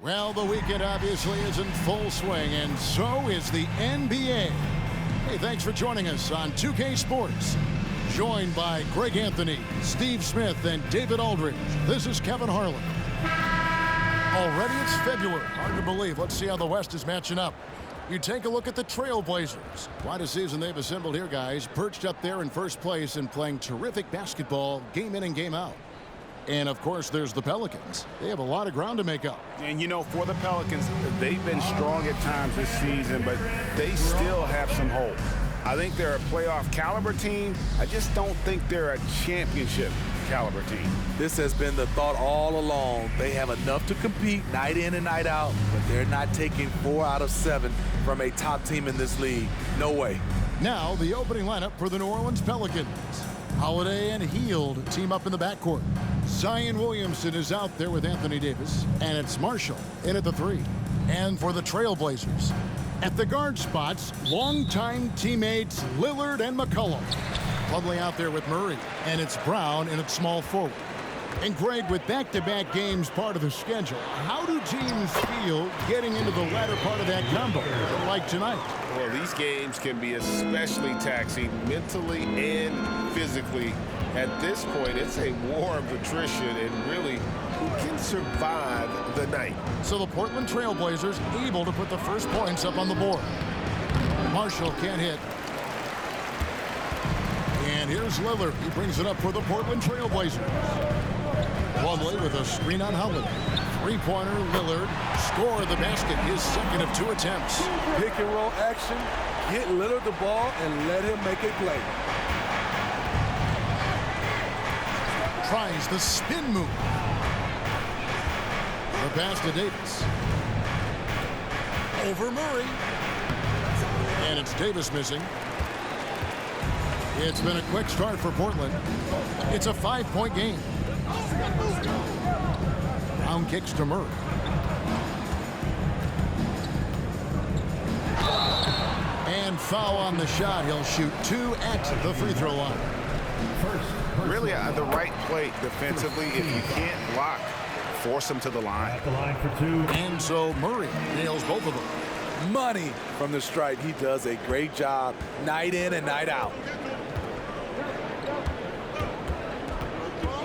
Well, the weekend obviously is in full swing, and so is the NBA. Hey, thanks for joining us on 2K Sports. Joined by Greg Anthony, Steve Smith, and David Aldridge. This is Kevin Harlan. Already it's February. Hard to believe. Let's see how the West is matching up. You take a look at the Trailblazers. Quite a season they've assembled here, guys. Perched up there in first place and playing terrific basketball game in and game out. And, of course, there's the Pelicans. They have a lot of ground to make up. And, you know, for the Pelicans, they've been strong at times this season, but they still have some hope. I think they're a playoff caliber team. I just don't think they're a championship caliber team. This has been the thought all along. They have enough to compete night in and night out, but they're not taking 4 out of 7 from a top team in this league. No way. Now, the opening lineup for the New Orleans Pelicans. Holiday and Hield team up in the backcourt. Zion Williamson is out there with Anthony Davis, and it's Marshall in at the 3. And for the Trailblazers, at the guard spots, longtime teammates Lillard and McCollum. Plumlee out there with Murray, and it's Brown in at small forward. And Greg, with back-to-back games part of the schedule, how do teams feel getting into the latter part of that combo, like tonight? Well, these games can be especially taxing mentally and physically. At this point, it's a war of attrition, and really, who can survive the night? So the Portland Trailblazers able to put the first points up on the board. Marshall can't hit. And here's Lillard. He brings it up for the Portland Trailblazers. Plumlee with a screen on Holiday. Three-pointer, Lillard. Score the basket, his second of 2 attempts. Pick and roll action. Get Lillard the ball and let him make a play. Tries the spin move. The pass to Davis. Over Murray. And it's Davis missing. It's been a quick start for Portland. It's a 5-point game. Brown kicks to Murray. And foul on the shot. He'll shoot 2 at the free throw line. Really the right play defensively. If you can't block, force them to the line. At the line for 2. And so Murray nails both of them. Money from the stripe. He does a great job night in and night out.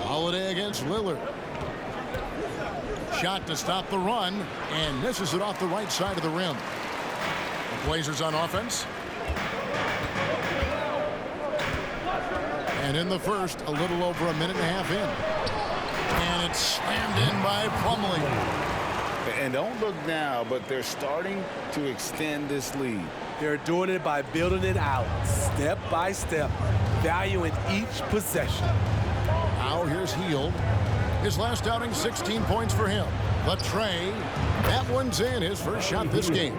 Holiday against Lillard. Shot to stop the run, and misses it off the right side of the rim. The Blazers on offense. And in the first, a little over a minute and a half in. And it's slammed in by Plumlee. And don't look now, but they're starting to extend this lead. They're doing it by building it out, step by step, valuing each possession. Now here's Hield. His last outing, 16 points for him. The tray, that one's in, his first shot this game.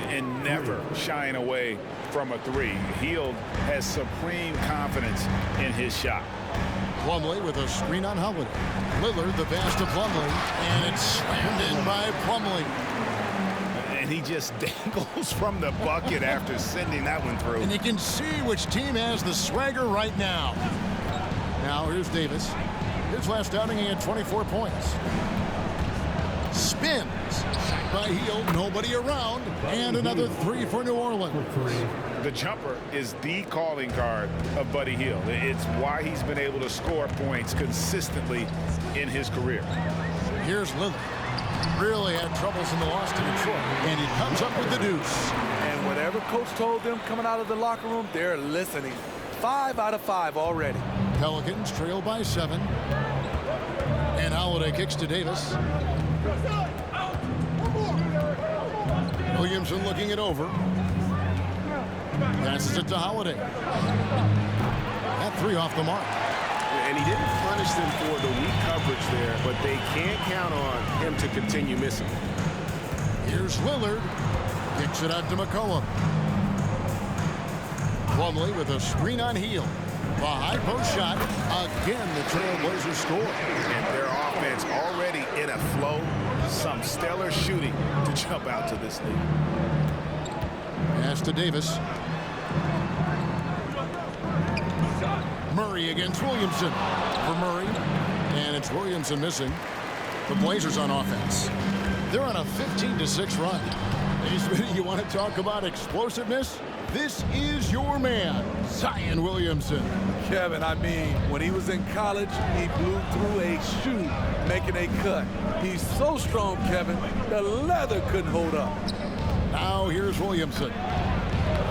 And never shying away from a 3. Hield has supreme confidence in his shot. Plumlee with a screen on Holiday. Lillard the pass to Plumlee, and it's slammed in by Plumlee. And he just dangles from the bucket after sending that one through. And you can see which team has the swagger right now. Now here's Davis. His last outing, he had 24 points. Spins by Hield, nobody around, and another 3 for New Orleans. The jumper is the calling card of Buddy Hield. It's why he's been able to score points consistently in his career. Here's Lillard. Really had troubles in the loss to Detroit, and he comes up with the deuce. And whatever coach told them coming out of the locker room, they're listening. 5 out of 5 already. Pelicans trail by 7. And Holiday kicks to Davis. Williamson looking it over. Passes it to Holiday. That 3 off the mark. And he didn't punish them for the weak coverage there, but they can't count on him to continue missing. Here's Lillard. Kicks it out to McCollum. Plumlee with a screen on Hield. The high post shot. Again, the Trailblazers score. And their offense already in a flow. Some stellar shooting to jump out to this lead. Pass to Davis. Murray against Williamson. For Murray. And it's Williamson missing. The Blazers on offense. They're on a 15-6 run. Hey, Smitty, you want to talk about explosiveness? This is your man, Zion Williamson. Kevin, I mean, when he was in college, he blew through a shoe making a cut. He's so strong, Kevin, the leather couldn't hold up. Now here's Williamson.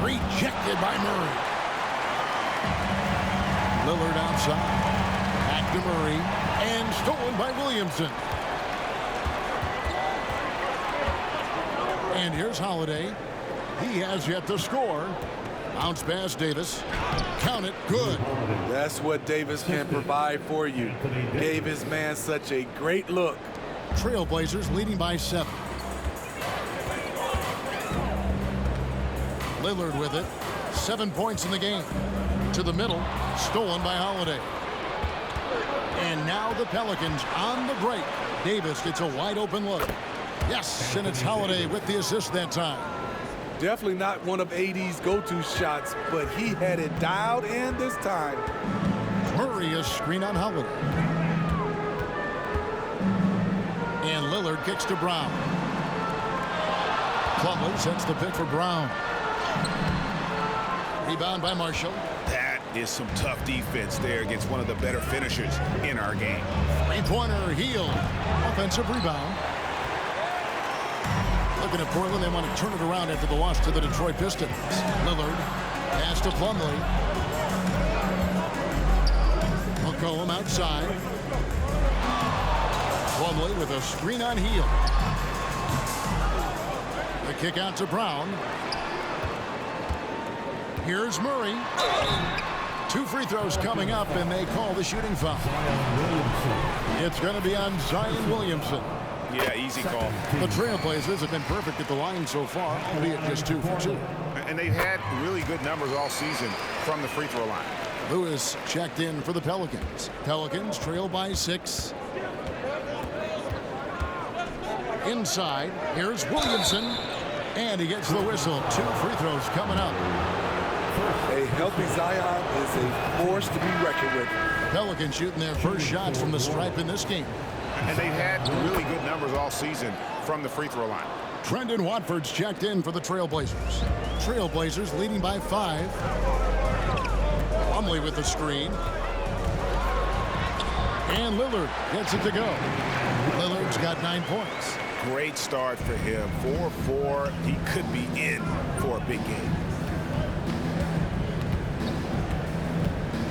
Rejected by Murray. Lillard outside. Back to Murray. And stolen by Williamson. And here's Holiday. He has yet to score. Bounce pass Davis. Count it. Good. That's what Davis can provide for you. Gave his man such a great look. Trailblazers leading by 7. Lillard with it. 7 points in the game. To the middle. Stolen by Holiday. And now the Pelicans on the break. Davis gets a wide open look. Yes, and it's Holiday with the assist that time. Definitely not one of AD's go-to shots, but he had it dialed in this time. Murray is screen on Holiday. And Lillard kicks to Brown. Plumlee sets the pick for Brown. Rebound by Marshall. That is some tough defense there against one of the better finishers in our game. Three-pointer, Hield. Offensive rebound. Looking at Portland, they want to turn it around after the loss to the Detroit Pistons. Lillard, pass to Plumlee. McCollum outside. Plumlee with a screen on Hield. The kick out to Brown. Here's Murray. 2 free throws coming up, and they call the shooting foul. It's going to be on Zion Williamson. Yeah, easy call. The Trailblazers have been perfect at the line so far, albeit just 2 for 2. And they've had really good numbers all season from the free throw line. Lewis checked in for the Pelicans. Pelicans trail by 6. Inside, here's Williamson. And he gets the whistle. 2 free throws coming up. A healthy Zion is a force to be reckoned with. Pelicans shooting their first shots from the stripe in this game. And they've had really good numbers all season from the free throw line. Trendon Watford's checked in for the Trailblazers. Trailblazers leading by 5. Plumlee with the screen. And Lillard gets it to go. Lillard's got 9 points. Great start for him. 4-4. He could be in for a big game.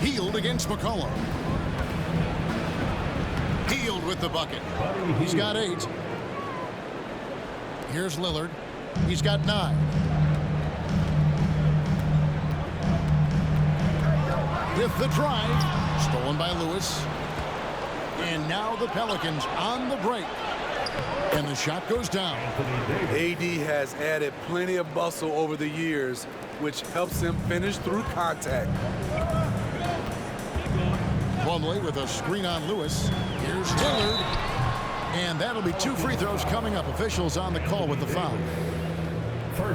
Hield against McCollum. Hield with the bucket. He's got 8. Here's Lillard. He's got 9. With the drive. Stolen by Lewis. And now the Pelicans on the break. And the shot goes down. AD has added plenty of muscle over the years, which helps him finish through contact. Plumlee with a screen on Lewis. Here's Lillard. And that'll be 2 free throws coming up. Officials on the call with the foul.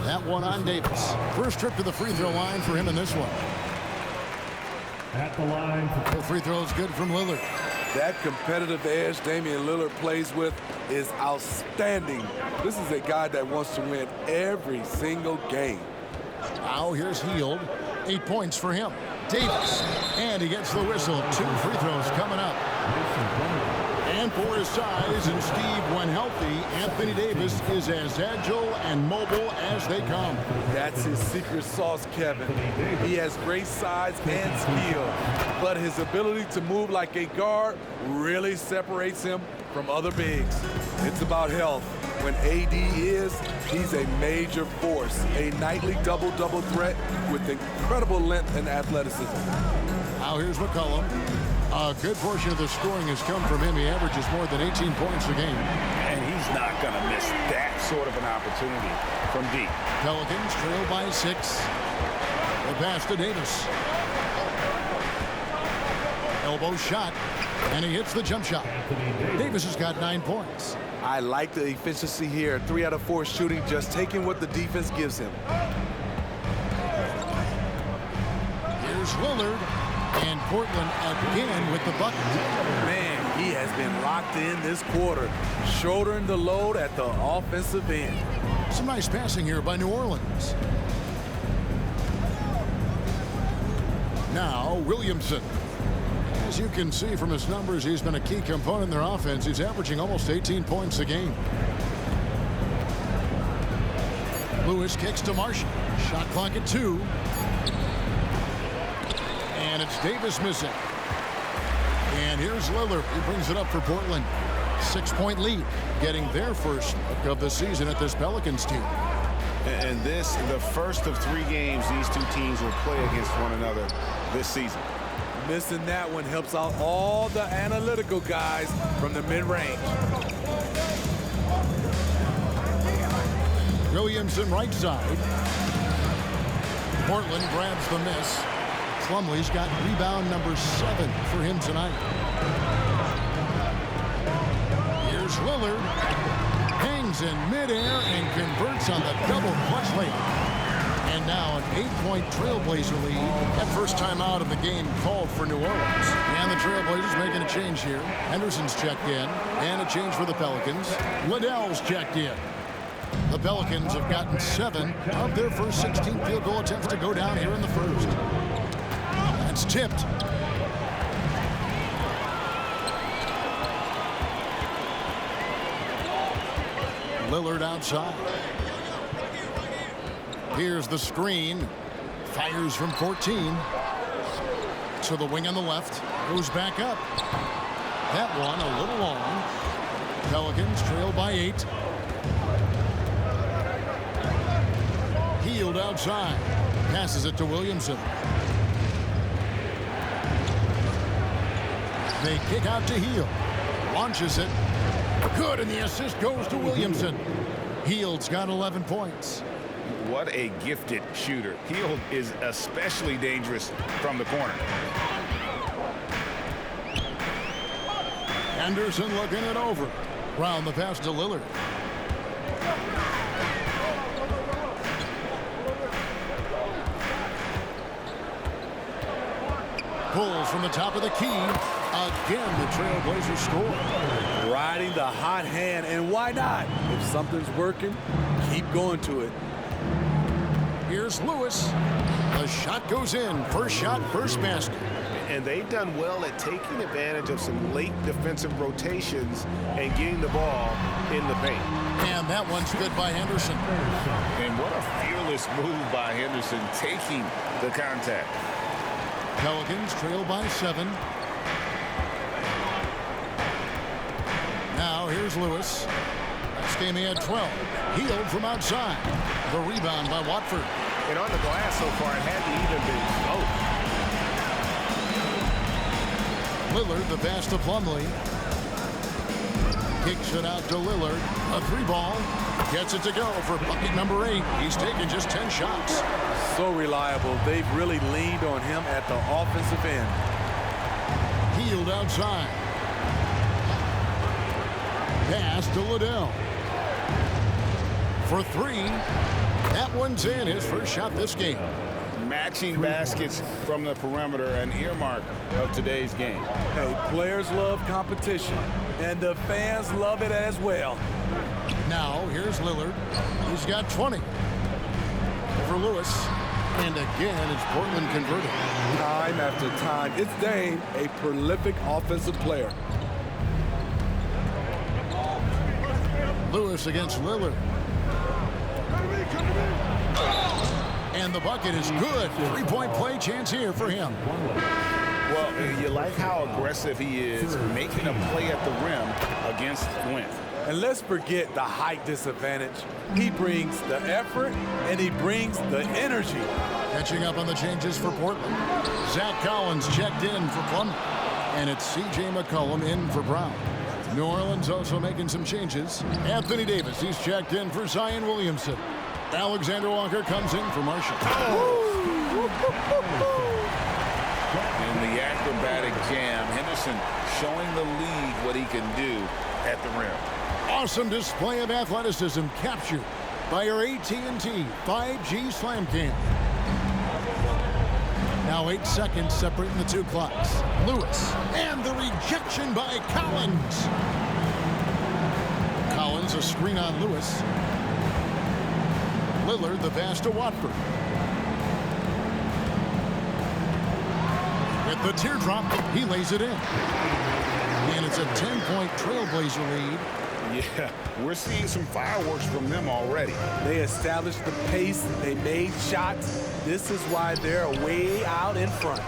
That one on Davis. First trip to the free throw line for him in this one. At the line. 4 free throws good from Lillard. That competitive edge Damian Lillard plays with is outstanding. This is a guy that wants to win every single game. Now here's Hield. 8 points for him. Davis. And he gets the whistle. 2 free throws coming up. And for his size, and Steve, when healthy, Anthony Davis is as agile and mobile as they come. That's his secret sauce, Kevin. He has great size and skill, but his ability to move like a guard really separates him from other bigs. It's about health. When AD is, he's a major force, a nightly double-double threat with incredible length and athleticism. Now here's McCollum. A good portion of the scoring has come from him. He averages more than 18 points a game. And he's not going to miss that sort of an opportunity from deep. Pelicans trail by 6. The pass to Davis. Elbow shot. And he hits the jump shot. Davis has got 9 points. I like the efficiency here. 3 out of 4 shooting, just taking what the defense gives him. Here's Lillard. And Portland again with the bucket. Man, He has been locked in this quarter, shouldering the load at the offensive end. Some nice passing here by New Orleans. Now Williamson. As you can see from his numbers, he's been a key component in their offense. He's averaging almost 18 points a game. Lewis kicks to Marshall. Shot clock at 2. And it's Davis missing. And here's Lillard. He brings it up for Portland. 6-point lead, getting their first look of the season at this Pelicans team. And this, the first of 3 games these two teams will play against one another this season. Missing that one helps out all the analytical guys from the mid-range. Williamson right side. Portland grabs the miss. Plumlee's got rebound number 7 for him tonight. Here's Lillard. Hangs in midair and converts on the double clutch layup. And now an 8-point Trailblazer lead. That first time out of the game called for New Orleans. And the Trailblazers making a change here. Henderson's checked in. And a change for the Pelicans. Liddell's checked in. The Pelicans have gotten 7 of their first 16 field goal attempts to go down here in the first. That's tipped. Lillard outside. Here's the screen. Fires from 14. To the wing on the left. Goes back up. That one a little long. Pelicans trail by 8. Hield outside. Passes it to Williamson. They kick out to Hield. Launches it. Good, and the assist goes to Williamson. Hield's got 11 points. What a gifted shooter. Hield is especially dangerous from the corner. Anderson looking it over. Round the pass to Lillard. Pulls from the top of the key. Again, the Trailblazers score. Riding the hot hand, and why not? If something's working, keep going to it. Here's Lewis. The shot goes in. First shot, first basket. And they've done well at taking advantage of some late defensive rotations and getting the ball in the paint. And that one's good by Henderson. And what a fearless move by Henderson, taking the contact. Pelicans trail by 7. Now here's Lewis. Last game he had 12. Hield from outside. The rebound by Watford. And on the glass so far, it hadn't even been close. Lillard, the pass to Plumlee. Kicks it out to Lillard. A 3-ball. Gets it to go for bucket number 8. He's taken just 10 shots. So reliable. They've really leaned on him at the offensive end. Hield outside. Pass to Liddell. For 3. That one's in. His first shot this game. Matching baskets from the perimeter, an earmark of today's game. Hey, players love competition, and the fans love it as well. Now, here's Lillard. He's got 20. Over Lewis. And again, it's Portland converted. Time after time, it's Dame, a prolific offensive player. Lewis against Lillard. And the bucket is good. 3-point play chance here for him. Well, you like how aggressive he is, making a play at the rim against length. And let's forget the height disadvantage. He brings the effort, and he brings the energy. Catching up on the changes for Portland. Zach Collins checked in for Plumlee. And it's C.J. McCollum in for Brown. New Orleans also making some changes. Anthony Davis, he's checked in for Zion Williamson. Alexander Walker comes in for Marshall. In the acrobatic jam, Henderson showing the league what he can do at the rim. Awesome display of athleticism captured by our AT&T 5G Slam Cam. Now 8 seconds separating the two clocks. Lewis, and the rejection by Collins. Collins, a screen on Lewis. Lillard, the pass to Watford. With the teardrop, he lays it in. And it's a 10-point Trailblazer lead. Yeah, we're seeing some fireworks from them already. They established the pace. They made shots. This is why they're way out in front.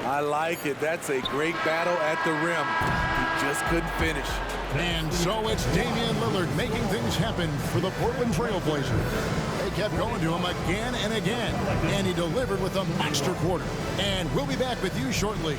I like it. That's a great battle at the rim. He just couldn't finish. And so it's Damian Lillard making things happen for the Portland Trailblazers. They kept going to him again and again, and he delivered with a monster quarter. And we'll be back with you shortly.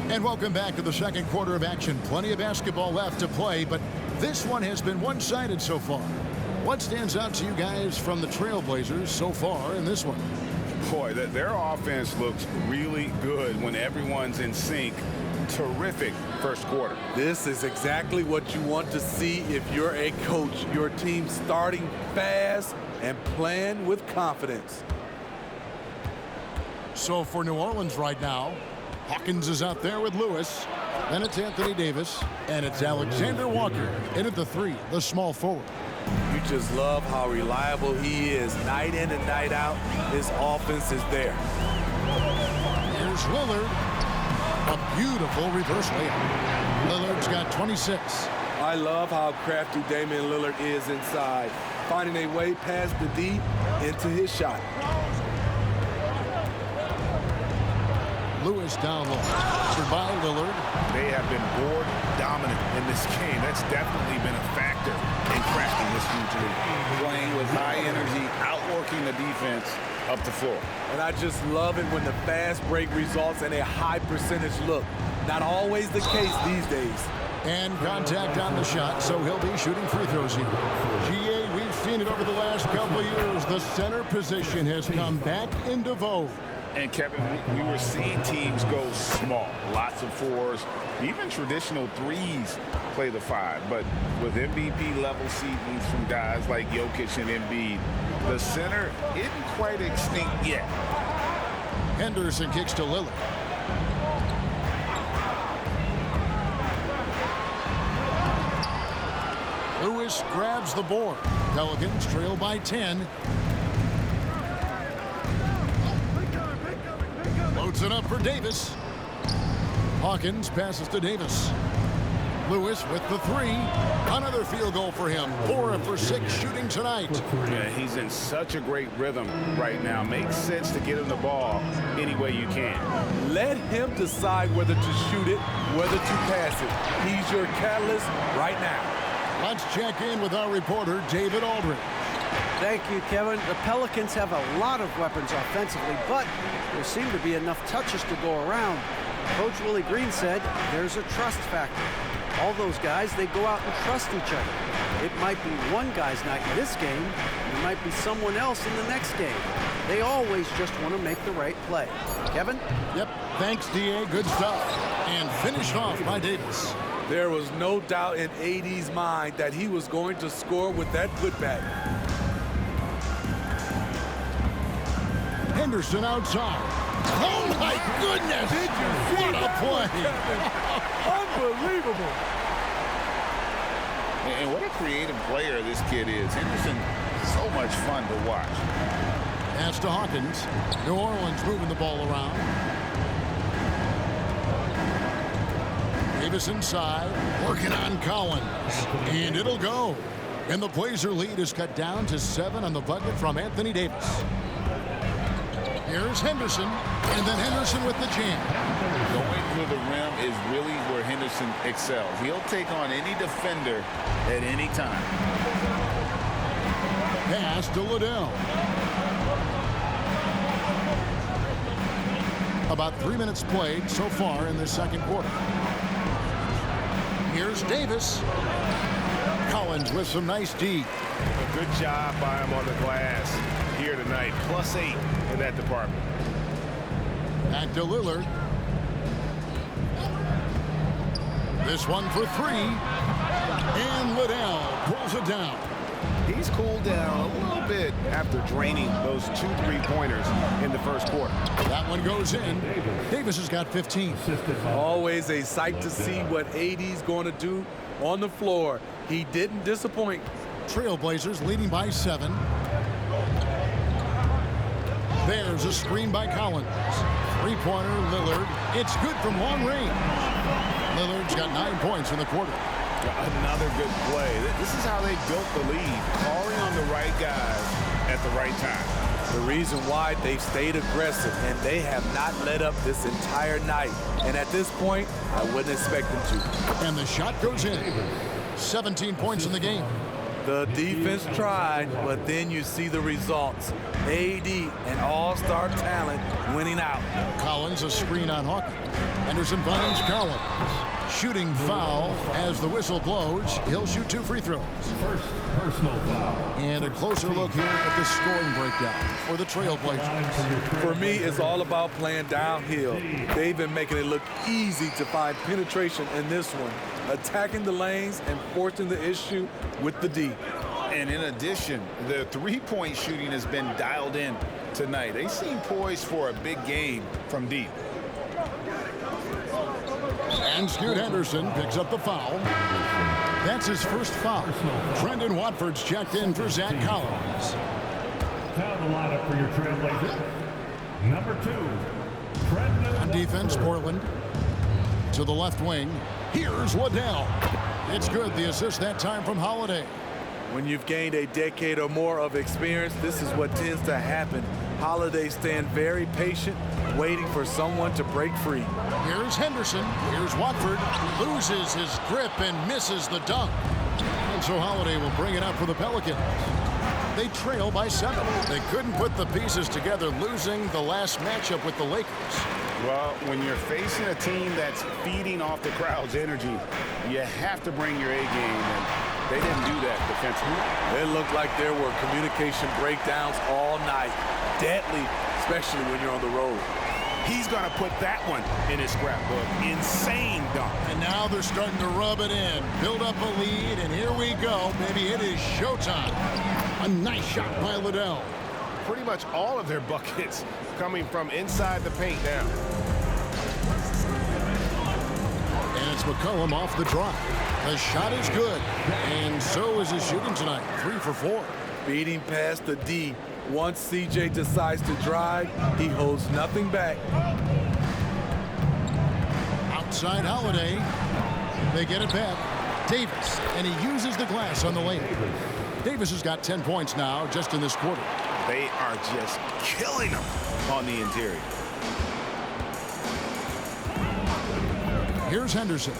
And welcome back to the second quarter of action. Plenty of basketball left to play, but this one has been one-sided so far. What stands out to you guys from the Trailblazers so far in this one? Boy, their offense looks really good when everyone's in sync. Terrific first quarter. This is exactly what you want to see if you're a coach. Your team starting fast and playing with confidence. So for New Orleans right now, Hawkins is out there with Lewis. Then it's Anthony Davis. And it's Alexander Walker in at the 3, the small forward. You just love how reliable he is. Night in and night out, his offense is there. Here's Lillard. A beautiful reverse layup. Lillard's got 26. I love how crafty Damian Lillard is inside, finding a way past the D into his shot. Lewis down low. Answered by Lillard. They have been board dominant in this game. That's definitely been a factor in cracking this huge lead. Playing with high energy, outworking the defense up the floor. And I just love it when the fast break results in a high percentage look. Not always the case these days. And contact on the shot, so he'll be shooting free throws here. GA, we've seen it over the last couple of years. The center position has come back into vogue. And Kevin, we were seeing teams go small, lots of 4s, even traditional 3s play the 5. But with MVP level seasons from guys like Jokic and Embiid, the center isn't quite extinct yet. Henderson kicks to Lillard. Lewis grabs the board. Pelicans trail by 10. Loads it up for Davis. Hawkins passes to Davis. Lewis with the 3. Another field goal for him. 4 for 6 shooting tonight. Yeah, he's in such a great rhythm right now. Makes sense to get him the ball any way you can. Let him decide whether to shoot it, whether to pass it. He's your catalyst right now. Let's check in with our reporter, David Aldridge. Thank you, Kevin. The Pelicans have a lot of weapons offensively, but there seem to be enough touches to go around. Coach Willie Green said there's a trust factor. All those guys, they go out and trust each other. It might be one guy's night in this game. It might be someone else in the next game. They always just want to make the right play. Kevin? Yep. Thanks, D.A. Good stuff. And finished off by Davis. There was no doubt in AD's mind that he was going to score with that putback. Henderson outside. Oh, my goodness. Did you see what a play. Unbelievable. And what a creative player this kid is. Henderson, so much fun to watch. Pass to Hawkins. New Orleans moving the ball around. Davis inside, working on Collins. And it'll go. And the Blazer lead is cut down to 7 on the bucket from Anthony Davis. Here's Henderson, and then Henderson with the jam. Going to the rim is really where Henderson excels. He'll take on any defender at any time. Pass to Liddell. About 3 minutes played so far in the second quarter. Here's Davis. Collins with some nice D. A good job by him on the glass here tonight. +8 in that department. Back to Lillard. This one for three. And Liddell pulls it down. He's cooled down a little bit after draining those 2 3-pointers in the first quarter. That one goes in. Davis has got 15. Always a sight to see what AD's going to do on the floor. He didn't disappoint. Trailblazers leading by 7. There's a screen by Collins. 3-pointer, Lillard. It's good from long range. Lillard's got 9 points in the quarter. Another good play. This is how they built the lead, calling on the right guys at the right time. The reason why they've stayed aggressive, and they have not let up this entire night. And at this point, I wouldn't expect them to. And the shot goes in. 17 points in the game. The defense tried, but then you see the results. AD, an all-star talent, winning out. Collins, a screen on Hawkins. Henderson finds Collins. Shooting foul as the whistle blows. He'll shoot 2 free throws. First personal foul. And a closer look here at the scoring breakdown for the Trailblazers. For me, it's all about playing downhill. They've been making it look easy to find penetration in this one, attacking the lanes and forcing the issue with the D. And in addition, the 3-point shooting has been dialed in tonight. They seem poised for a big game from deep. And Scoot Henderson picks up the foul. That's his first foul. Brendan Watford's checked in for Zach Collins. Now the lineup for your Trailblazers. Number 2, Brendan. On defense, Portland. To the left wing. Here's Liddell. It's good. The assist that time from Holiday. When you've gained a decade or more of experience, this is what tends to happen. Holiday stand very patient, waiting for someone to break free. Here's Henderson. Here's Watford. Loses his grip and misses the dunk. And so Holiday will bring it up for the Pelicans. They trail by 7. They couldn't put the pieces together, losing the last matchup with the Lakers. Well, when you're facing a team that's feeding off the crowd's energy, you have to bring your A game, and they didn't do that defensively. It looked like there were communication breakdowns all night. Deadly, especially when you're on the road. He's going to put that one in his scrapbook. Insane dunk. And now they're starting to rub it in, build up a lead, and here we go. Maybe it is showtime. A nice shot by Liddell. Pretty much all of their buckets coming from inside the paint now. And it's McCollum off the drive. The shot is good, and so is his shooting tonight. 3 for 4. Beating past the D. Once CJ decides to drive, he holds nothing back. Outside Holiday. They get it back. Davis, and he uses the glass on the lane. Davis has got 10 points now just in this quarter. They are just killing them on the interior. Here's Henderson.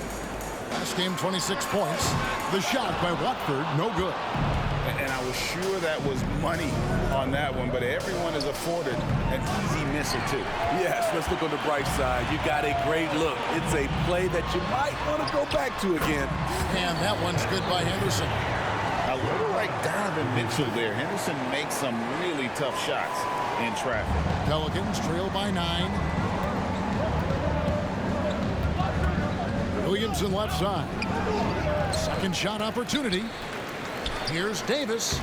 Last game, 26 points. The shot by Watford, no good. And I was sure that was money on that one, but everyone is afforded an easy miss or two. Yes, let's look on the bright side. You got a great look. It's a play that you might want to go back to again. And that one's good by Henderson. A little like Donovan Mitchell there. Henderson makes some really tough shots in traffic. Pelicans trail by 9. Williamson left side. Second shot opportunity. Here's Davis.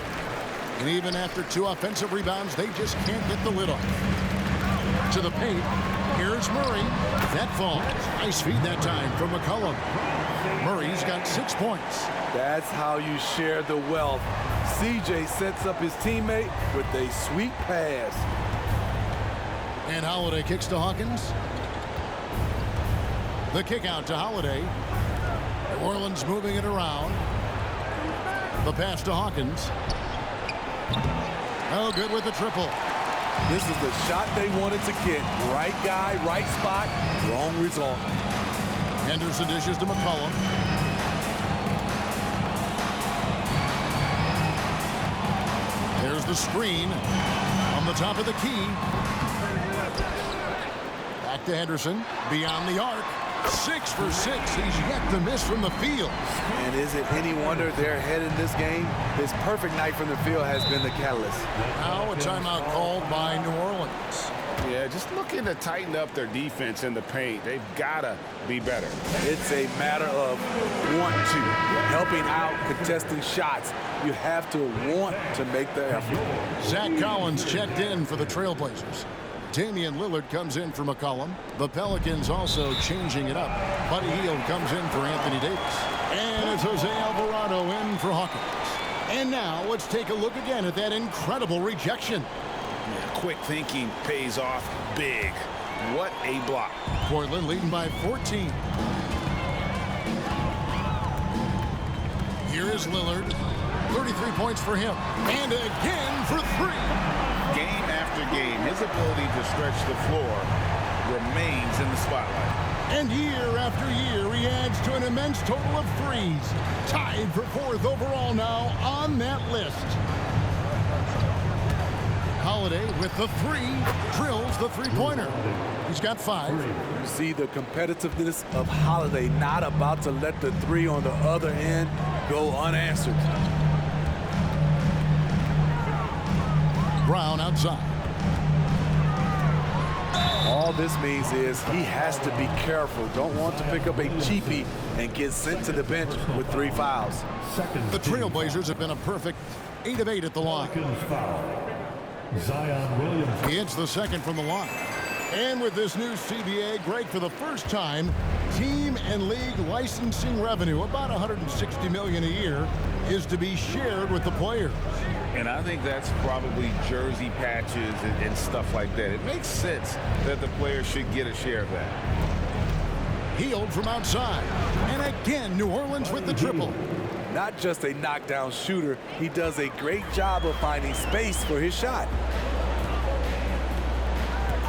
And even after 2 offensive rebounds, they just can't get the lid off. To the paint. Here's Murray. That falls. Nice feed that time from McCollum. Murray's got 6 points. That's how you share the wealth. CJ sets up his teammate with a sweet pass. And Holiday kicks to Hawkins. The kick out to Holiday. New Orleans moving it around. The pass to Hawkins. Oh, good with the triple. This is the shot they wanted to get. Right guy, right spot, wrong result. Henderson dishes to McCollum. There's the screen on the top of the key. Back to Henderson, beyond the arc. 6 for 6. He's yet to miss from the field. And is it any wonder they're ahead in this game? His perfect night from the field has been the catalyst. Now a timeout called by New Orleans. Yeah, just looking to tighten up their defense in the paint. They've got to be better. It's a matter of want to. Helping out, contesting shots. You have to want to make the effort. Zach Collins checked in for the Trailblazers. Damian Lillard comes in for McCollum. The Pelicans also changing it up. Buddy Hield comes in for Anthony Davis. And it's Jose Alvarado in for Hawkins. And now let's take a look again at that incredible rejection. Yeah, quick thinking pays off big. What a block. Portland leading by 14. Here is Lillard. 33 points for him. And again for 3. Game after game, his ability to stretch the floor remains in the spotlight. And year after year, he adds to an immense total of 3s. Tied for 4th overall now on that list. Holiday with the 3, drills the 3-pointer. He's got 5. You see the competitiveness of Holiday, not about to let the 3 on the other end go unanswered. Brown outside. All this means is he has to be careful. Don't want to pick up a cheapie and get sent to the bench with 3 fouls. The Trailblazers have been a perfect 8 of 8 at the line. Zion Williams. He hits the second from the line. And with this new CBA, Greg, for the first time, team and league licensing revenue, about $160 million a year, is to be shared with the players. And I think that's probably jersey patches and stuff like that. It makes sense that the players should get a share of that. Hield from outside. And again, New Orleans with the triple. Not just a knockdown shooter, he does a great job of finding space for his shot.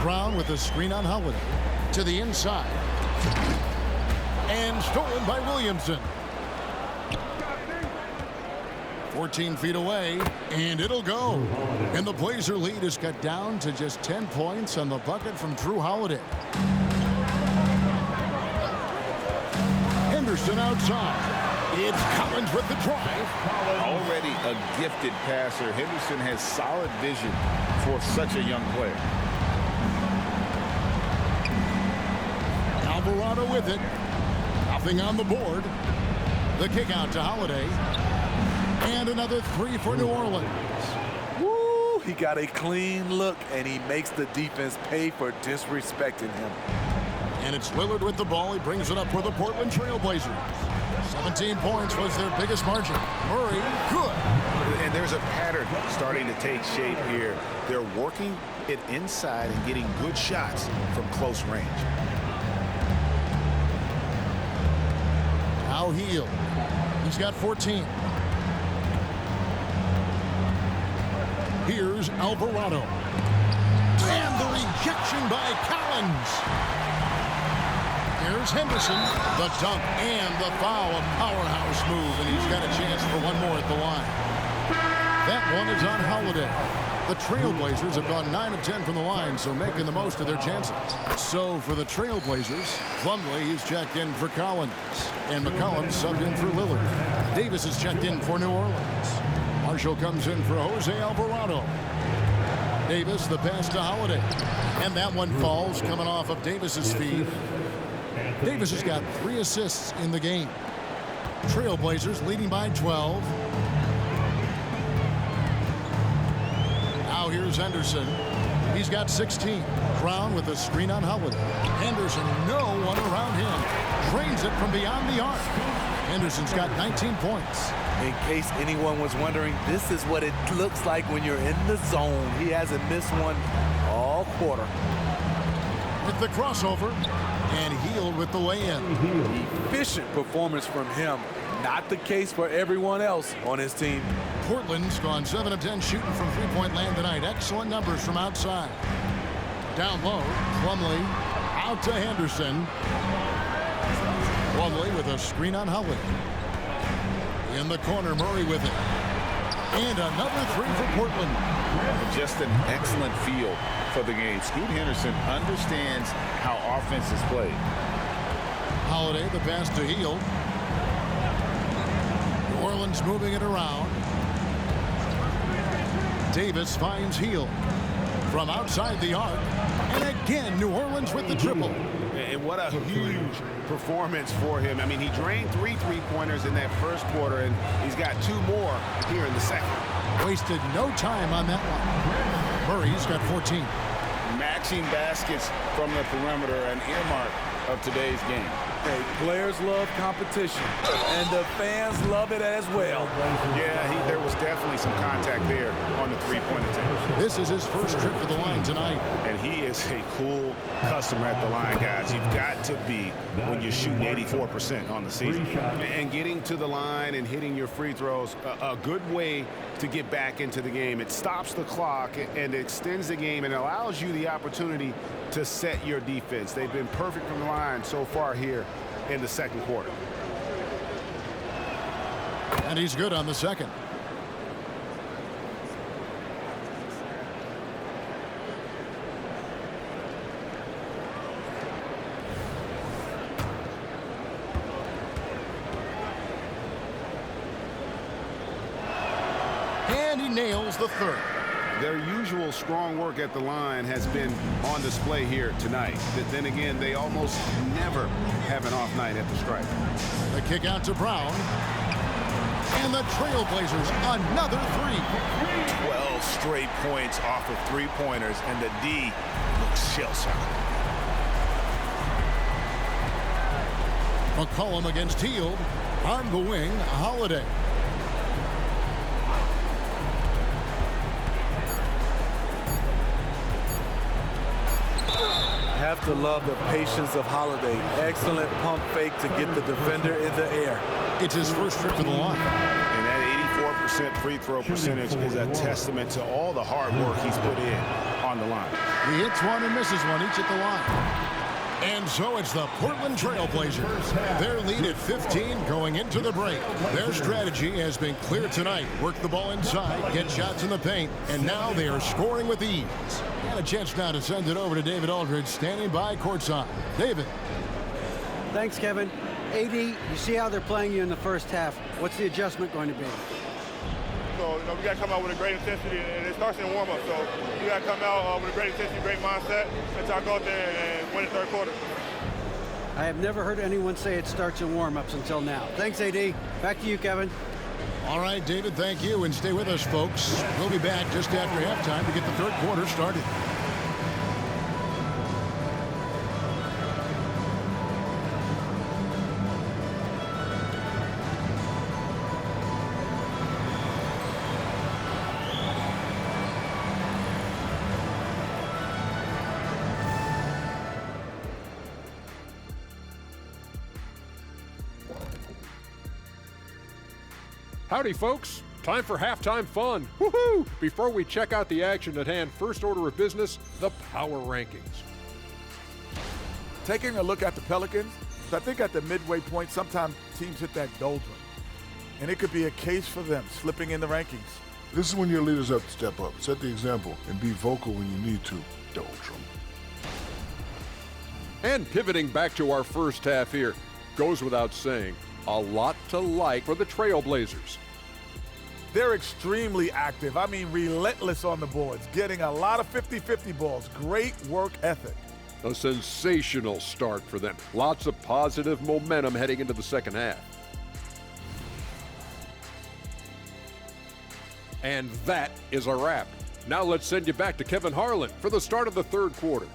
Brown with the screen on Holiday. To the inside. And stolen by Williamson. 14 feet away, and it'll go. And the Blazer lead is cut down to just 10 points on the bucket from Drew Holiday. Henderson outside. It's Collins with the drive. Already a gifted passer, Henderson has solid vision for such a young player. Alvarado with it. Nothing on the board. The kick out to Holiday. And another 3 for New Orleans. Woo! He got a clean look, and he makes the defense pay for disrespecting him. And it's Lillard with the ball. He brings it up for the Portland Trailblazers. 17 points was their biggest margin. Murray, good. And there's a pattern starting to take shape here. They're working it inside and getting good shots from close range. Now Hield. He's got 14. Here's Alvarado. And the rejection by Collins. Here's Henderson. The dunk and the foul. A powerhouse move, and he's got a chance for one more at the line. That one is on Holiday. The Trailblazers have gone 9 of 10 from the line, so making the most of their chances. So for the Trailblazers, Plumlee is checked in for Collins. And McCollum subbed in for Lillard. Davis is checked in for New Orleans. Marshall comes in for Jose Alvarado. Davis, the pass to Holiday. And that one falls coming off of Davis's feed. Davis has got 3 assists in the game. Trailblazers leading by 12. Now here's Henderson. He's got 16. Brown with a screen on Holiday. Henderson, no one around him. Drains it from beyond the arc. Henderson's got 19 points. In case anyone was wondering, this is what it looks like when you're in the zone. He hasn't missed one all quarter. With the crossover, and Hield with the lay-in. Efficient performance from him. Not the case for everyone else on his team. Portland's gone 7 of 10 shooting from three-point land tonight. Excellent numbers from outside. Down low, Plumlee out to Henderson. Plumlee with a screen on Holiday. In the corner, Murray with it. And another three for Portland. Just an excellent feel for the game. Scoot Henderson understands how offense is played. Holiday, the pass to Hield. New Orleans moving it around. Davis finds Hield from outside the arc. And again, New Orleans with the triple. And what a huge performance for him. I mean, he drained 3 3-pointers in that first quarter, and he's got 2 more here in the second. Wasted no time on that one. Murray's got 14. Matching baskets from the perimeter, an earmark of today's game. Hey, players love competition, and the fans love it as well. Yeah, there was definitely some contact there on the three-point attempt. This is his first trip to the line tonight. And he is a cool customer at the line, guys. You've got to be when you're shooting 84% on the season. And getting to the line and hitting your free throws, a good way to get back into the game. It stops the clock and extends the game and allows you the opportunity to set your defense. They've been perfect from the line so far here in the second quarter. And he's good on the second. And he nails the third. Their usual strong work at the line has been on display here tonight. But then again, they almost never have an off night at the stripe. The kick out to Brown. And the Trailblazers, another three. 12 straight points off of three-pointers, and the D looks shell-shocked. McCollum against Hield. On the wing, Holiday. Have to love the patience of Holiday. Excellent pump fake to get the defender in the air. It's his first trip to the line. And that 84% free throw percentage is a testament to all the hard work he's put in on the line. He hits one and misses one each at the line. And so it's the Portland Trailblazers. Their lead at 15 going into the break. Their strategy has been clear tonight. Work the ball inside, get shots in the paint, and now they are scoring with ease. And a chance now to send it over to David Aldridge, standing by courtside. David. Thanks, Kevin. AD, you see how they're playing you in the first half. What's the adjustment going to be? So, we got to come out with a great intensity, and it starts in warm-up. So, we got to come out with a great intensity, great mindset, and try to go out there and win the third quarter. I have never heard anyone say it starts in warm-ups until now. Thanks, AD. Back to you, Kevin. All right, David, thank you, and stay with us, folks. We'll be back just after halftime to get the third quarter started. Howdy, folks. Time for halftime fun. Woohoo! Before we check out the action at hand, first order of business, the power rankings. Taking a look at the Pelicans, I think at the midway point, sometimes teams hit that doldrum. And it could be a case for them slipping in the rankings. This is when your leaders have to step up, set the example, and be vocal when you need to. Doldrum. And pivoting back to our first half here, goes without saying, a lot to like for the Trailblazers. They're extremely active. I mean, relentless on the boards, getting a lot of 50-50 balls. Great work ethic. A sensational start for them. Lots of positive momentum heading into the second half. And that is a wrap. Now let's send you back to Kevin Harlan for the start of the third quarter.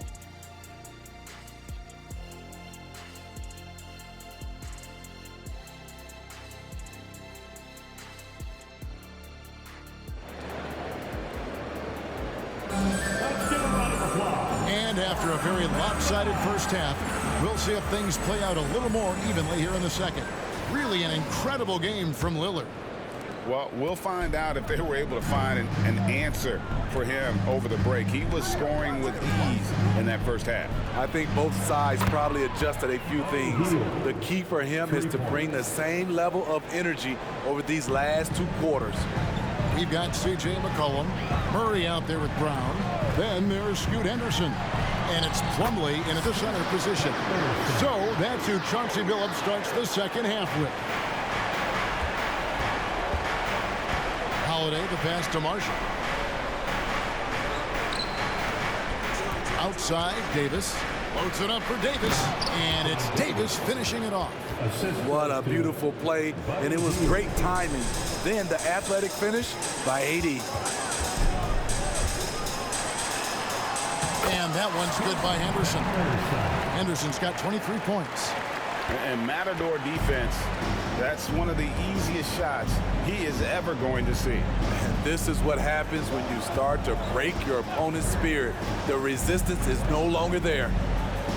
And after a very lopsided first half, we'll see if things play out a little more evenly here in the second. Really an incredible game from Lillard. Well, we'll find out if they were able to find an answer for him over the break. He was scoring with ease in that first half. I think both sides probably adjusted a few things. The key for him is to bring the same level of energy over these last 2 quarters. We've got C.J. McCollum, Murray out there with Brown. Then there's Scoot Henderson. And it's Plumlee into the center position. So that's who Chauncey Billups starts the second half with. Holiday, the pass to Marshall. Outside, Davis. Loads it up for Davis. And it's Davis finishing it off. What a beautiful play, and it was great timing. Then the athletic finish by AD. And that one's good by Henderson. Henderson's got 23 points. And Matador defense, that's one of the easiest shots he is ever going to see. And this is what happens when you start to break your opponent's spirit. The resistance is no longer there.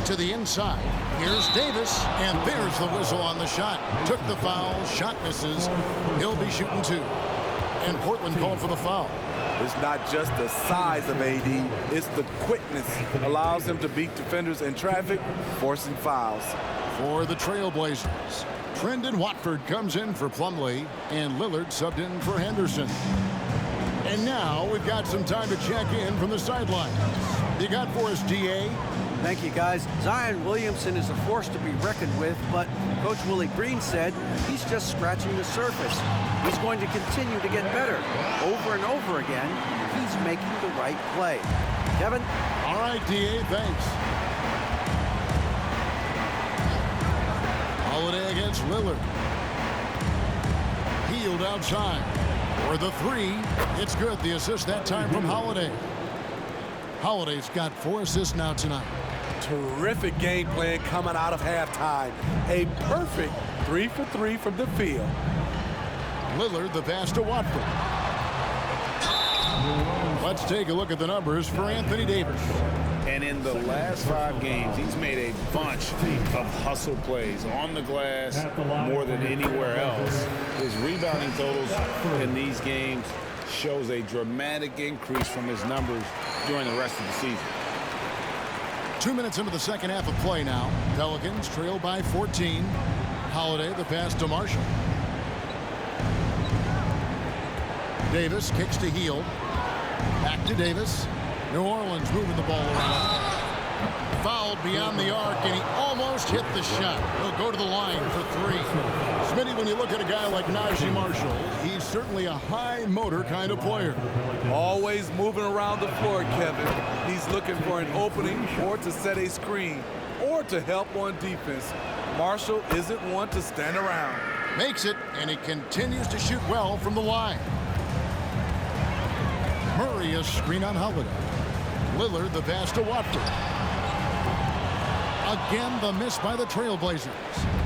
To the inside. Here's Davis, and there's the whistle on the shot. Took the foul, shot misses. He'll be shooting 2. And Portland called for the foul. It's not just the size of AD, it's the quickness. Allows him to beat defenders in traffic, forcing fouls. For the Trailblazers, Trendon Watford comes in for Plumlee, and Lillard subbed in for Henderson. And now we've got some time to check in from the sidelines. You got for us, D.A.? Thank you, guys. Zion Williamson is a force to be reckoned with, but Coach Willie Green said he's just scratching the surface. He's going to continue to get better. Over and over again, he's making the right play. Kevin? All right, D.A., thanks. Holiday against Lillard. Hield outside. For the 3, it's good. The assist that time from Holiday. Holiday's got 4 assists now tonight. Terrific game plan coming out of halftime. A perfect 3 for 3 from the field. Lillard, the pass to Watford. Let's take a look at the numbers for Anthony Davis. And in the last 5 games, he's made a bunch of hustle plays on the glass more than anywhere else. His rebounding totals in these games shows a dramatic increase from his numbers during the rest of the season. 2 minutes into the second half of play now. Pelicans trail by 14. Holiday, the pass to Marshall. Davis kicks to Hield. Back to Davis. New Orleans moving the ball around. Fouled beyond the arc, and he almost hit the shot. He'll go to the line for 3. Smitty, when you look at a guy like Najee Marshall, he's certainly a high motor kind of player. Always moving around the floor, Kevin. He's looking for an opening or to set a screen or to help on defense. Marshall isn't one to stand around. Makes it, and he continues to shoot well from the line. Murray a screen on Holiday. Lillard the pass to Watford. Again, the miss by the Trailblazers.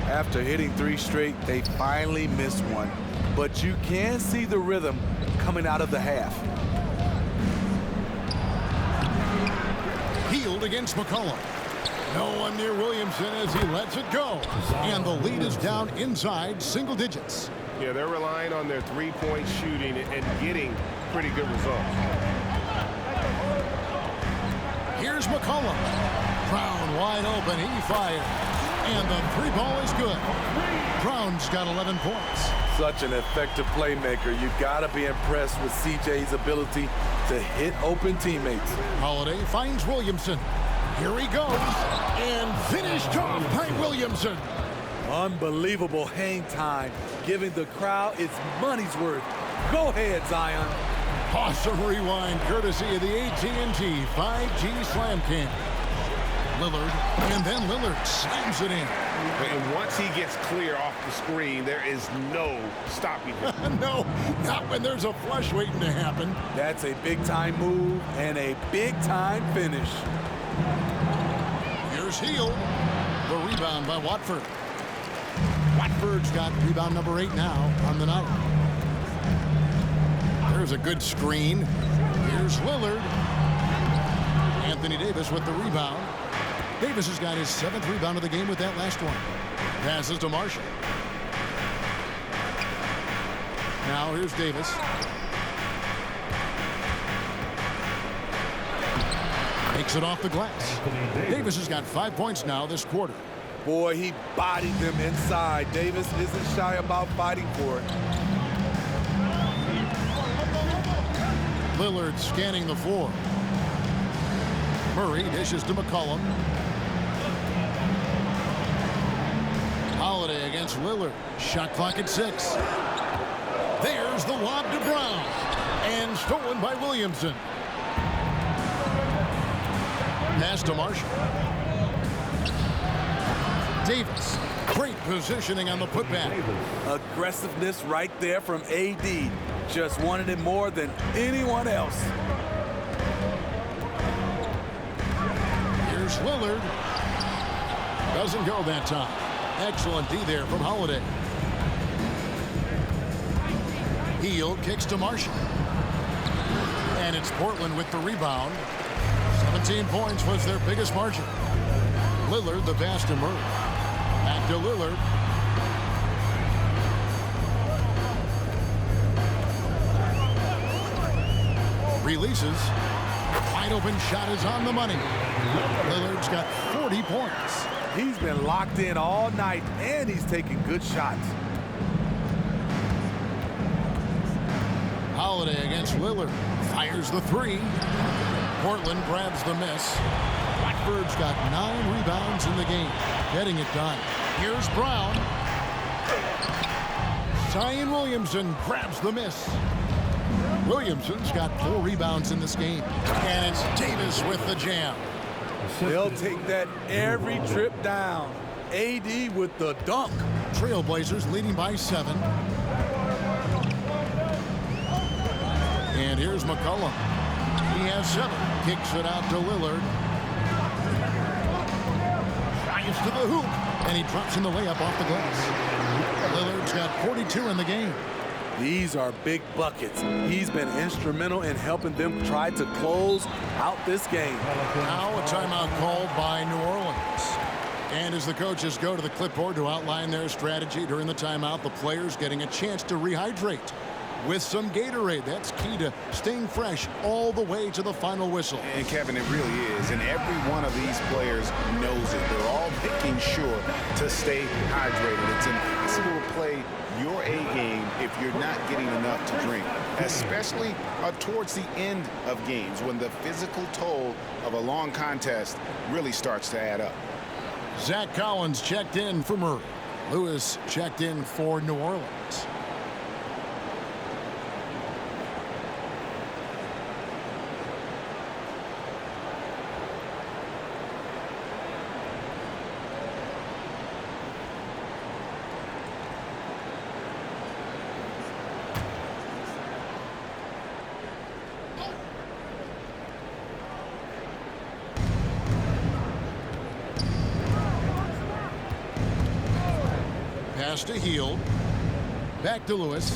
After hitting 3 straight, they finally missed one. But you can see the rhythm coming out of the half. Hield against McCollum. No one near Williamson as he lets it go. And the lead is down inside single digits. Yeah, they're relying on their three-point shooting and getting pretty good results. Here's McCollum. Brown wide open. He fires. And the 3 ball is good. Brown's got 11 points. Such an effective playmaker. You got to be impressed with CJ's ability to hit open teammates. Holiday finds Williamson. Here he goes. And finished off by Williamson. Unbelievable hang time, giving the crowd its money's worth. Go ahead, Zion. Awesome rewind, courtesy of the AT&T 5G Slam Cam. Lillard, and then Lillard slams it in. And once he gets clear off the screen, there is no stopping him. No, not when there's a flush waiting to happen. That's a big-time move and a big-time finish. Here's Hield. The rebound by Watford. Watford's got rebound number 8 now on the night. There's a good screen. Here's Lillard. Anthony Davis with the rebound. Davis has got his 7th rebound of the game with that last one. Passes to Marshall. Now here's Davis. Takes it off the glass. Davis has got 5 points now this quarter. Boy, he bodied them inside. Davis isn't shy about fighting for it. Lillard scanning the floor. Murray dishes to McCollum. Holiday against Lillard. Shot clock at 6. There's the lob to Brown. And stolen by Williamson. Pass to Marshall. Davis. Great positioning on the putback. Aggressiveness right there from AD. Just wanted it more than anyone else. Here's Lillard. Doesn't go that time. Excellent D there from Holiday. Hield kicks to Marshall. And it's Portland with the rebound. 17 points was their biggest margin. Lillard the pass to Murray. Back to Lillard. Releases. Wide open shot is on the money. Lillard's got 40 points. He's been locked in all night, and he's taking good shots. Holiday against Lillard. Fires the 3. Portland grabs the miss. Blackbird's got 9 rebounds in the game. Getting it done. Here's Brown. Zion Williamson grabs the miss. Williamson's got 4 rebounds in this game. And it's Davis with the jam. They'll take that every trip down. AD with the dunk. Trailblazers leading by 7. And here's McCollum. He has 7. Kicks it out to Lillard. Drives to the hoop. And he drops in the layup off the glass. Lillard's got 42 in the game. These are big buckets. He's been instrumental in helping them try to close out this game. Now a timeout called by New Orleans. And as the coaches go to the clipboard to outline their strategy during the timeout, the players getting a chance to rehydrate with some Gatorade. That's key to staying fresh all the way to the final whistle. And Kevin, it really is. And every one of these players knows it. They're all making sure to stay hydrated. It's impossible to play your A game if you're not getting enough to drink, especially towards the end of games when the physical toll of a long contest really starts to add up. Zach Collins checked in for Murray. Lewis checked in for New Orleans. Pass to Hield. Back to Lewis.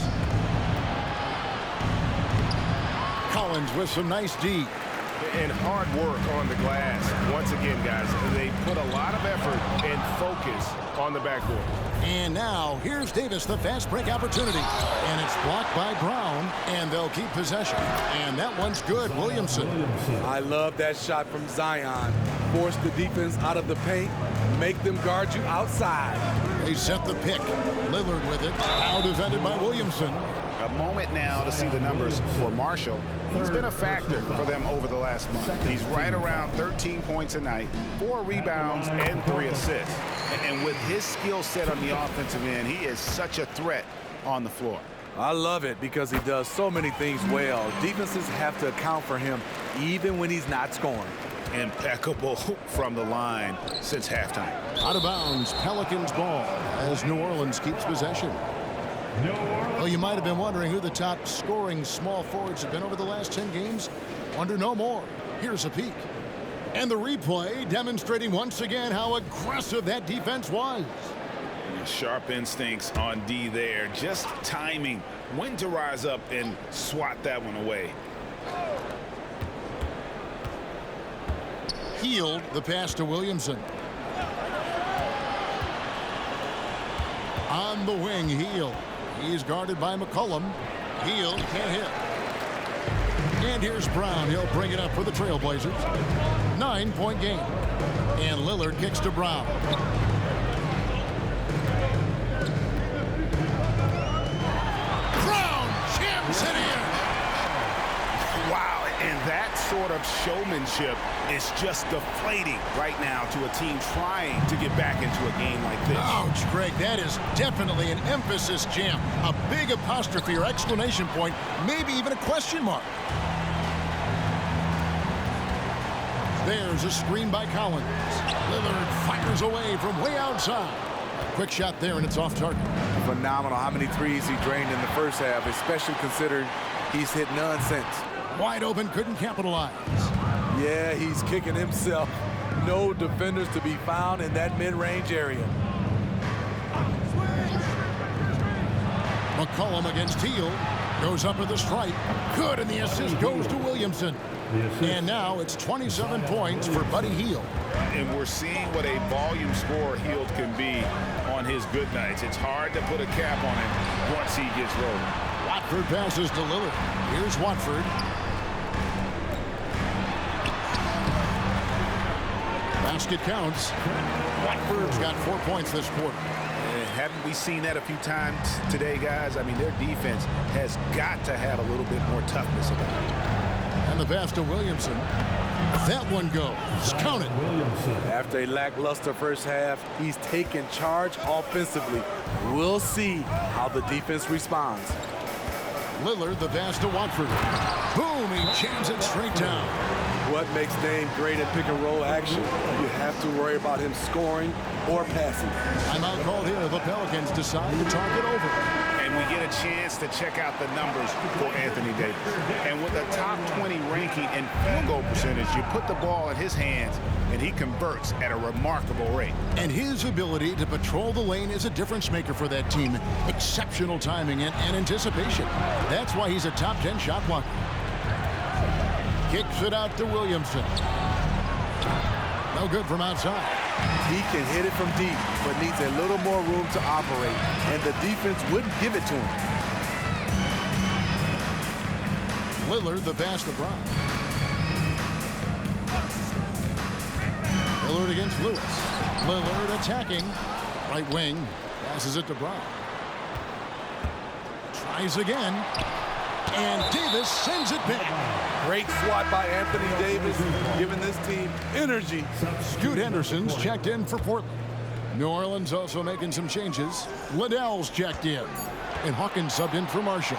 Collins with some nice D. And hard work on the glass. Once again, guys, they put a lot of effort and focus on the backboard. And now, here's Davis, the fast break opportunity. And it's blocked by Brown, and they'll keep possession. And that one's good, Williamson. I love that shot from Zion. Force the defense out of the paint. Make them guard you outside. They set the pick. Lillard with it. Now defended by Williamson. A moment now to see the numbers for Marshall. He's been a factor for them over the last month. He's right around 13 points a night, 4 rebounds, and 3 assists. And with his skill set on the offensive end, he is such a threat on the floor. I love it because he does so many things well. Defenses have to account for him even when he's not scoring. Impeccable from the line since halftime. Out of bounds, Pelicans ball as New Orleans keeps possession. Well, you might have been wondering who the top scoring small forwards have been over the last 10 games. Wonder no more. Here's a peek. And the replay demonstrating once again how aggressive that defense was. Sharp instincts on D there. Just timing when to rise up and swat that one away. Hield the pass to Williamson. On the wing, Hield. He's guarded by McCollum. Hield can't hit. And here's Brown. He'll bring it up for the Trailblazers. 9-point game. And Lillard kicks to Brown. Brown jams it in. Wow, and that sort of showmanship is just deflating right now to a team trying to get back into a game like this. Ouch, Greg, that is definitely an emphasis jam. A big apostrophe or exclamation point, maybe even a question mark. There's a screen by Collins. Lillard fires away from way outside. Quick shot there, and it's off target. Phenomenal how many threes he drained in the first half, especially considering he's hit none since. Wide open, couldn't capitalize. Yeah, he's kicking himself. No defenders to be found in that mid-range area. McCollum against Hield. Goes up with the strike. Good, and the assist goes to Williamson. And now it's 27 points for Buddy Hield. And we're seeing what a volume scorer Hield can be on his good nights. It's hard to put a cap on him once he gets rolling. Watford passes to Lillard. Here's Watford. Basket counts. Watford's got 4 points this quarter. Haven't we seen that a few times today, guys? I mean, their defense has got to have a little bit more toughness about it. And the pass to Williamson. That one goes. Count it. After a lackluster first half, he's taken charge offensively. We'll see how the defense responds. Lillard, the pass to Watford. Boom, he jams it straight down. What makes Dame great at pick-and-roll action? You have to worry about him scoring or passing. Timeout called here. The Pelicans decide to talk it over. And we get a chance to check out the numbers for Anthony Davis. And with a top 20 ranking in field goal percentage, you put the ball in his hands, and he converts at a remarkable rate. And his ability to patrol the lane is a difference maker for that team. Exceptional timing and anticipation. That's why he's a top 10 shot blocker. Kicks it out to Williamson. No good from outside. He can hit it from deep, but needs a little more room to operate, and the defense wouldn't give it to him. Lillard, the pass to Brown. Lillard against Lewis. Lillard attacking. Right wing. Passes it to Brown. Tries again. And Davis sends it back. Great swat by Anthony Davis, giving this team energy. Scoot Henderson's checked in for Portland. New Orleans also making some changes. Liddell's checked in. And Hawkins subbed in for Marshall.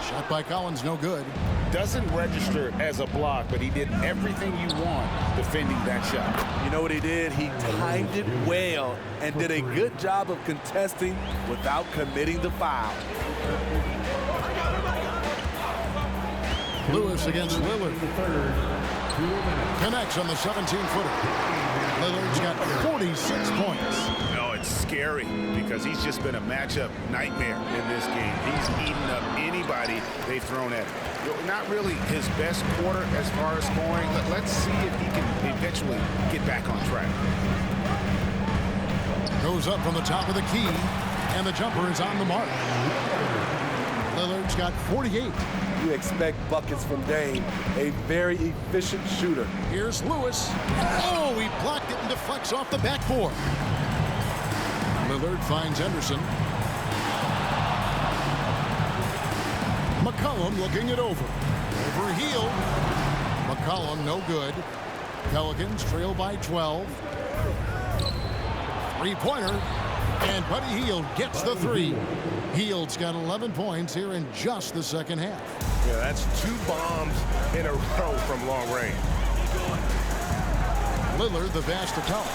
Shot by Collins, no good. Doesn't register as a block, but he did everything you want defending that shot. You know what he did? He timed it well and did a good job of contesting without committing the foul. Lewis against Lillard. Connects on the 17-footer. Lillard's got 46 points. No, it's scary because he's just been a matchup nightmare in this game. He's eaten up anybody they've thrown at him. Not really his best quarter as far as scoring. Let's see if he can eventually get back on track. Goes up from the top of the key, and the jumper is on the mark. Lillard's got 48. You expect buckets from Dame, a very efficient shooter. Here's Lewis. Oh, he blocked it and deflects off the backboard. Lillard finds Henderson. McCollum looking it over. Over Hield. McCollum no good. Pelicans trail by 12. Three-pointer. And Buddy Hield gets the three. Hield's got 11 points here in just the second half. Yeah, that's 2 bombs in a row from long range. Lillard, the pass to Collins.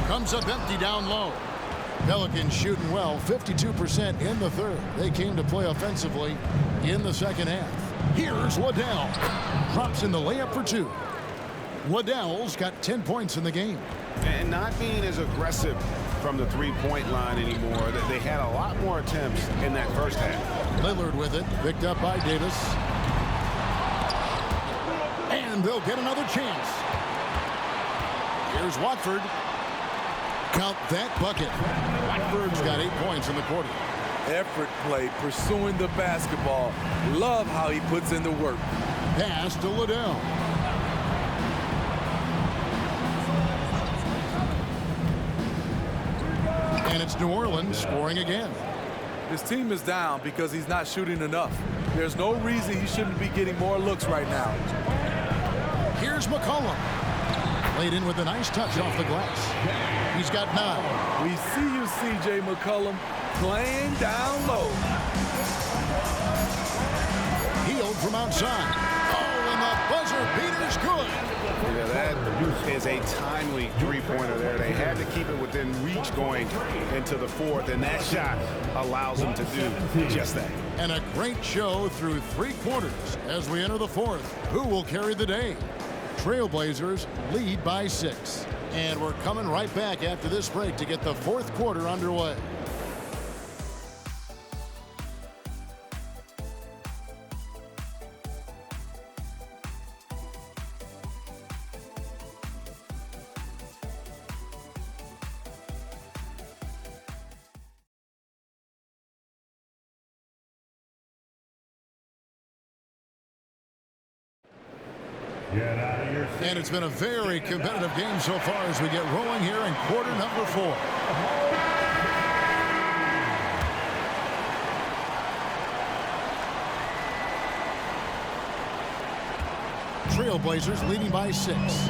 Comes up empty down low. Pelicans shooting well, 52% in the third. They came to play offensively in the second half. Here's Liddell. Drops in the layup for 2. Liddell's got 10 points in the game. And not being as aggressive from the three-point line anymore. They had a lot more attempts in that first half. Lillard with it, picked up by Davis. And they'll get another chance. Here's Watford. Count that bucket. Watford's got 8 points in the quarter. Effort play, pursuing the basketball. Love how he puts in the work. Pass to Liddell. And it's New Orleans scoring again. His team is down because he's not shooting enough. There's no reason he shouldn't be getting more looks right now. Here's McCollum. Laid in with a nice touch off the glass. He's got 9. We see you, C.J. McCollum, playing down low. Hield from outside. Oh, and the buzzer beater's good. Yeah, that is a timely three-pointer there. They had to keep it within reach going into the fourth, and that shot allows them to do just that. And a great show through 3 quarters as we enter the fourth. Who will carry the day? Trailblazers lead by 6. And we're coming right back after this break to get the fourth quarter underway. And it's been a very competitive game so far as we get rolling here in quarter number 4. Trailblazers leading by 6.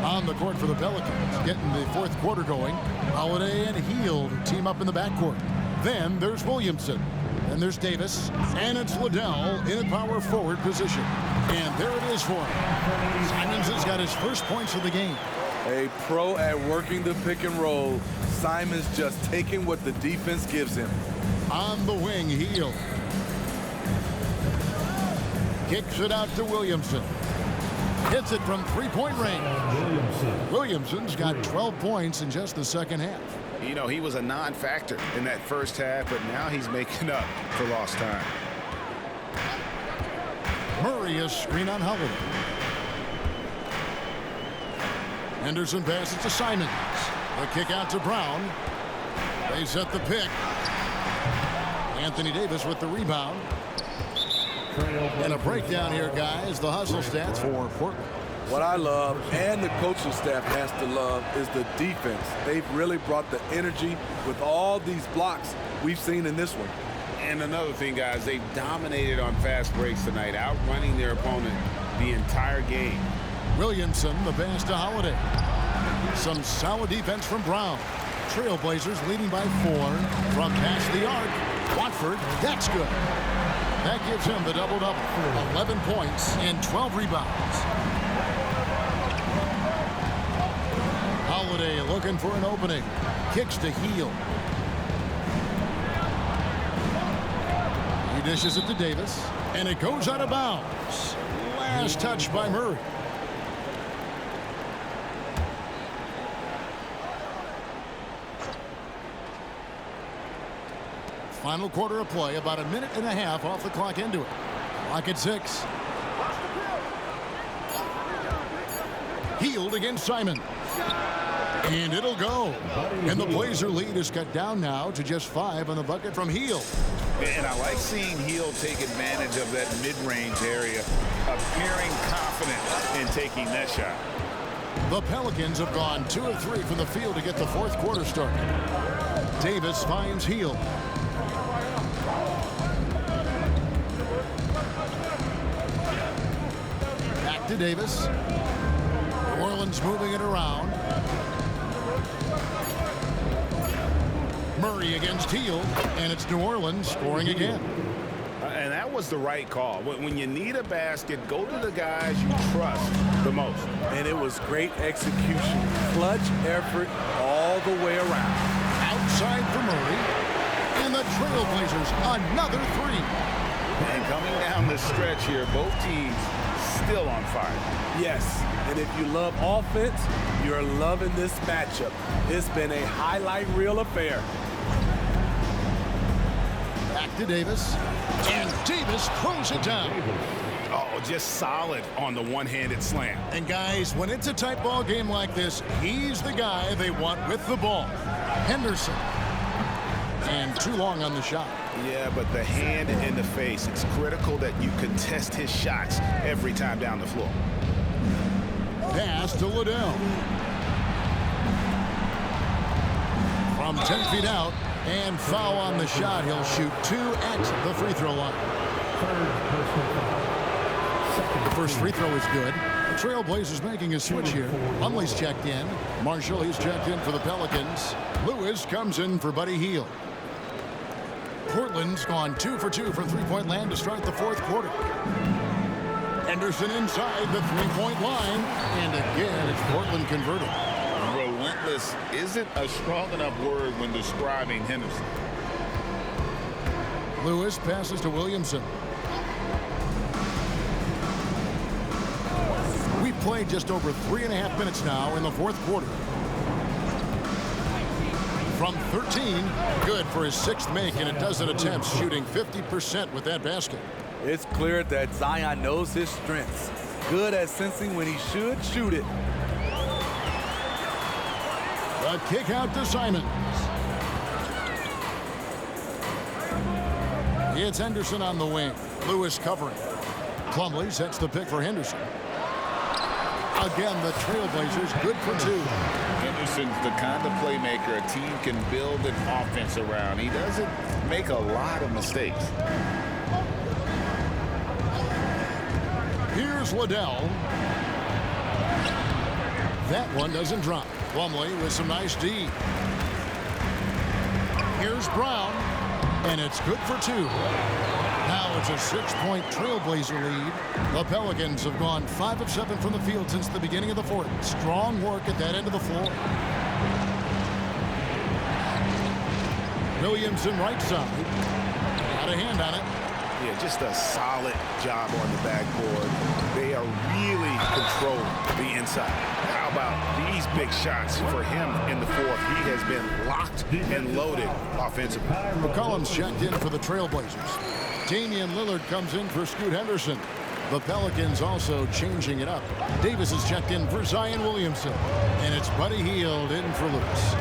On the court for the Pelicans, getting the fourth quarter going. Holiday and Hield team up in the backcourt. Then there's Williamson. And there's Davis. And it's Liddell in a power forward position. And there it is for him. Simons has got his first points of the game. A pro at working the pick and roll. Simons just taking what the defense gives him. On the wing, Hield. Kicks it out to Williamson. Hits it from three-point range. Williamson's got 12 points in just the second half. You know, he was a non-factor in that first half, but now he's making up for lost time. Murray is screen on Holiday. Henderson passes to Simons. The kick out to Brown. They set the pick. Anthony Davis with the rebound. And a breakdown here, guys. The hustle stats for Portland. What I love, and the coaching staff has to love, is the defense. They've really brought the energy with all these blocks we've seen in this one. And another thing, guys, they've dominated on fast breaks tonight, outrunning their opponent the entire game. Williamson, the pass to Holiday. Some solid defense from Brown. Trailblazers leading by 4 from past the arc. Watford, that's good. That gives him the double-double. 11 points and 12 rebounds. Holiday looking for an opening. Kicks to Hield. He dishes it to Davis, and it goes out of bounds. Last touch by Murray. Final quarter of play, about a minute and a half off the clock into it. Clock at 6. Hield against Simon. And it'll go. And the Blazer lead is cut down now to just 5 on the bucket from Hield. And I like seeing Hield take advantage of that mid-range area, appearing confident in taking that shot. The Pelicans have gone 2 of 3 from the field to get the fourth quarter started. Davis finds Hield. Back to Davis. New Orleans moving it around. Murray against Hield, and it's New Orleans scoring again. And that was the right call. When you need a basket, go to the guys you trust the most. And it was great execution. Clutch effort all the way around. Outside for Murray. And the Trailblazers, another 3. And coming down the stretch here, both teams still on fire. Yes, and if you love offense, you're loving this matchup. It's been a highlight reel affair. Back to Davis. And Davis throws it down. Oh, just solid on the one-handed slam. And guys, when it's a tight ball game like this, he's the guy they want with the ball. Henderson. And too long on the shot. Yeah, but the hand in the face, it's critical that you contest his shots every time down the floor. Pass to Liddell. From 10 feet out, and foul on the shot. He'll shoot 2 at the free throw line. The first free throw is good. The Trailblazers making a switch here. Lumley's checked in. Marshall, he's checked in for the Pelicans. Lewis comes in for Buddy Hield. Portland's gone 2 for 2 from three-point land to start the fourth quarter. Henderson inside the three-point line. And again, it's Portland converted. Relentless isn't a strong enough word when describing Henderson. Lewis passes to Williamson. We've played just over 3.5 minutes now in the fourth quarter. From 13, good for his 6th make in a dozen attempts, shooting 50% with that basket. It's clear that Zion knows his strengths. Good at sensing when he should shoot it. A kick out to Simons. It's Henderson on the wing. Lewis covering. Plumlee sets the pick for Henderson. Again, the Trailblazers good for 2. Henderson's the kind of playmaker a team can build an offense around. He doesn't make a lot of mistakes. Here's Liddell. That one doesn't drop. Plumlee with some nice D. Here's Brown, and it's good for 2. Now it's a 6-point Trailblazer lead. The Pelicans have gone 5 of 7 from the field since the beginning of the fourth. Strong work at that end of the floor. Williamson right side. Got a hand on it. Yeah, just a solid job on the backboard. They are really controlling the inside. How about these big shots for him in the fourth? He has been locked and loaded offensively. McCollum's checked in for the Trailblazers. Damian Lillard comes in for Scoot Henderson. The Pelicans also changing it up. Davis is checked in for Zion Williamson. And it's Buddy Hield in for Lewis.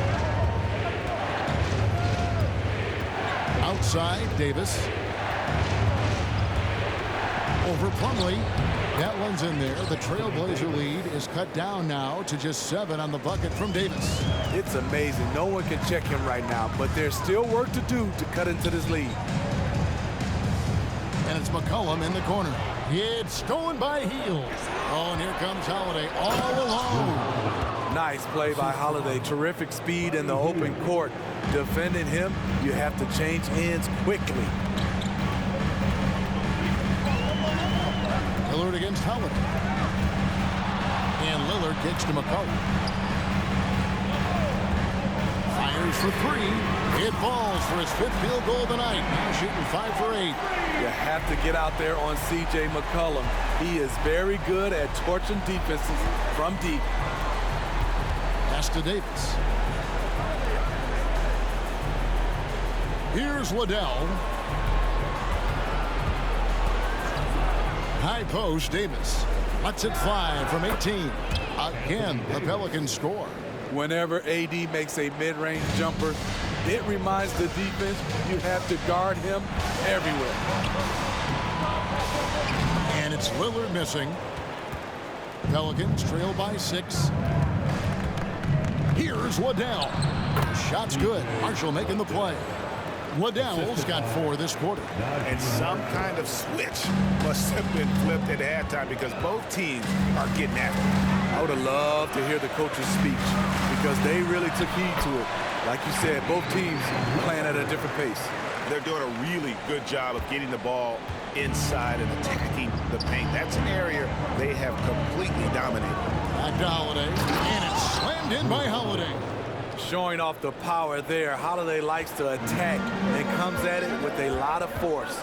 Outside, Davis. Over Plumlee. That one's in there. The Trailblazer lead is cut down now to just 7 on the bucket from Davis. It's amazing. No one can check him right now, but there's still work to do to cut into this lead. And it's McCollum in the corner. It's stolen by Hield. Oh, and here comes Holiday all alone. Nice play by Holiday. Terrific speed in the open court. Defending him, you have to change ends quickly. Lillard against Holiday. And Lillard kicks to McCollum. Fires for 3. It falls for his 5th field goal of the night. Now shooting 5 for 8. You have to get out there on C.J. McCollum. He is very good at torching defenses from deep. Pass to Davis. Here's Liddell. High post, Davis. Lets it fly from 18. Again, the Pelicans score. Whenever AD makes a mid-range jumper, it reminds the defense you have to guard him everywhere. And it's Lillard missing. Pelicans trail by 6. Here's Liddell. Shot's good. Marshall making the play. Liddell's got 4 this quarter. And some kind of switch must have been flipped at halftime because both teams are getting after it. I would have loved to hear the coach's speech because they really took heed to it. Like you said, both teams playing at a different pace. They're doing a really good job of getting the ball inside and attacking the paint. That's an area they have completely dominated. Back to Holiday, and it's slammed in by Holiday. Showing off the power there. Holiday likes to attack and comes at it with a lot of force.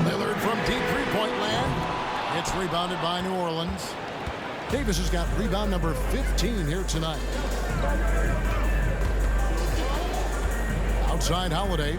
Lillard from deep three-point land. It's rebounded by New Orleans. Davis has got rebound number 15 here tonight. Outside Holiday.